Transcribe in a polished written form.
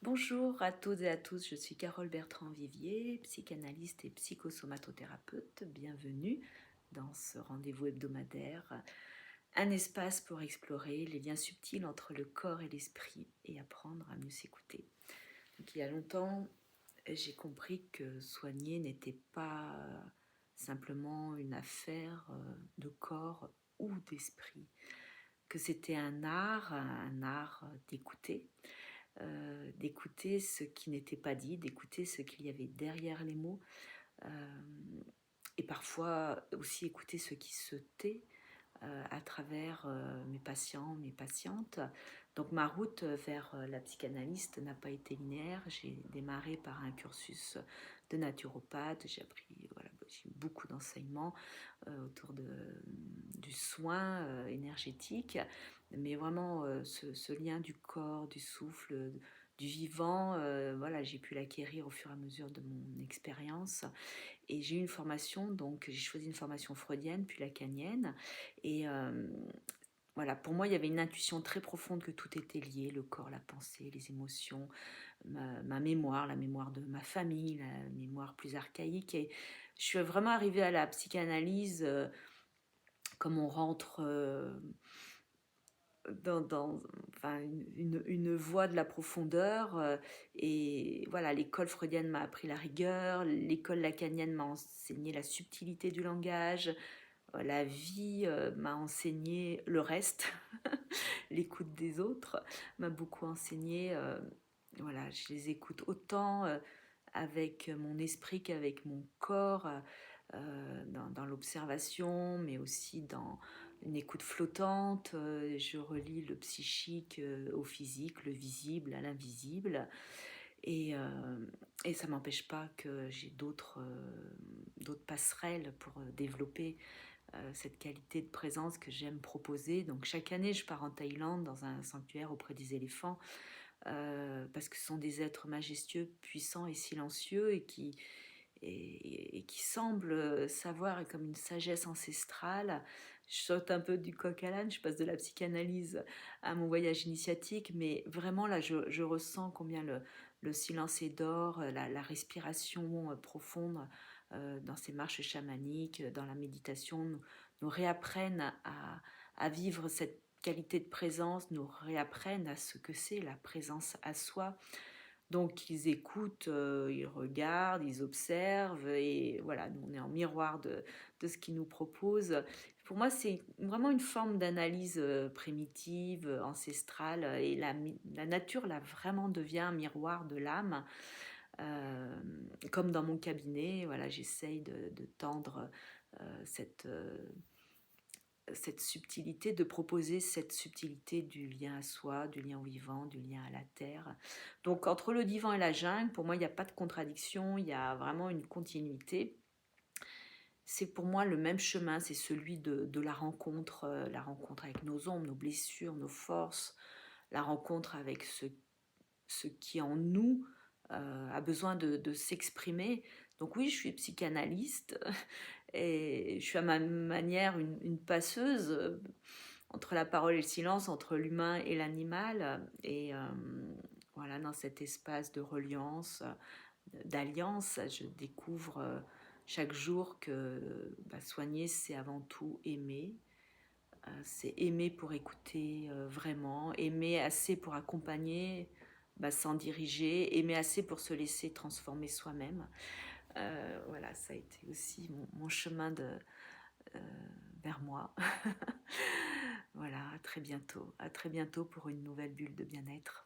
Bonjour à toutes et à tous, je suis Carole Bertrand-Vivier, psychanalyste et psychosomatothérapeute. Bienvenue dans ce rendez-vous hebdomadaire, un espace pour explorer les liens subtils entre le corps et l'esprit et apprendre à mieux s'écouter. Donc, il y a longtemps, j'ai compris que soigner n'était pas simplement une affaire de corps ou d'esprit, que c'était un art d'écouter ce qui n'était pas dit, d'écouter ce qu'il y avait derrière les mots, euh, et parfois aussi écouter ce qui se tait à travers mes patients, mes patientes. Donc ma route vers la psychanalyste n'a pas été linéaire. J'ai démarré par un cursus de naturopathe. J'ai appris, voilà, j'ai eu beaucoup d'enseignements autour du soin énergétique, mais vraiment ce lien du corps, du souffle, du vivant, voilà, j'ai pu l'acquérir au fur et à mesure de mon expérience. Et j'ai eu une formation, donc j'ai choisi une formation freudienne, puis lacanienne. Et voilà, pour moi, il y avait une intuition très profonde que tout était lié, le corps, la pensée, les émotions, ma mémoire, la mémoire de ma famille, la mémoire plus archaïque. Et je suis vraiment arrivée à la psychanalyse comme on rentre dans enfin, une voie de la profondeur. Et voilà, l'école freudienne m'a appris la rigueur, l'école lacanienne m'a enseigné la subtilité du langage, la vie m'a enseigné le reste, l'écoute des autres m'a beaucoup enseigné. Voilà, je les écoute autant avec mon esprit qu'avec mon corps, dans l'observation, mais aussi dans une écoute flottante. Je relie le psychique au physique, le visible à l'invisible. Et ça ne m'empêche pas que j'ai d'autres passerelles pour développer cette qualité de présence que j'aime proposer. Donc chaque année, je pars en Thaïlande dans un sanctuaire auprès des éléphants parce que ce sont des êtres majestueux, puissants et silencieux et qui semblent savoir comme une sagesse ancestrale. Je saute un peu du coq à l'âne, je passe de la psychanalyse à mon voyage initiatique, mais vraiment là, je ressens combien le silence est d'or, la respiration profonde dans ces marches chamaniques, dans la méditation, nous réapprennent à vivre cette qualité de présence, nous réapprennent à ce que c'est la présence à soi. Donc ils écoutent, ils regardent, ils observent et voilà, nous on est en miroir de ce qu'ils nous proposent. Pour moi, c'est vraiment une forme d'analyse primitive, ancestrale et la nature là vraiment devient un miroir de l'âme. Euh, Comme dans mon cabinet, voilà, j'essaye de tendre cette cette subtilité, de proposer cette subtilité du lien à soi, du lien au vivant, du lien à la terre. Donc entre le divan et la jungle, pour moi, il n'y a pas de contradiction, il y a vraiment une continuité. C'est pour moi le même chemin, c'est celui de la rencontre avec nos ombres, nos blessures, nos forces, la rencontre avec ce qui en nous a besoin de s'exprimer. Donc oui, je suis psychanalyste et je suis à ma manière une passeuse entre la parole et le silence, entre l'humain et l'animal. Et voilà, dans cet espace de reliance, d'alliance, je découvre chaque jour que soigner, c'est avant tout aimer. C'est aimer pour écouter vraiment, aimer assez pour accompagner, sans diriger, aimer assez pour se laisser transformer soi-même. Voilà, ça a été aussi mon chemin euh, vers moi. Voilà, à très bientôt. À très bientôt pour une nouvelle bulle de bien-être.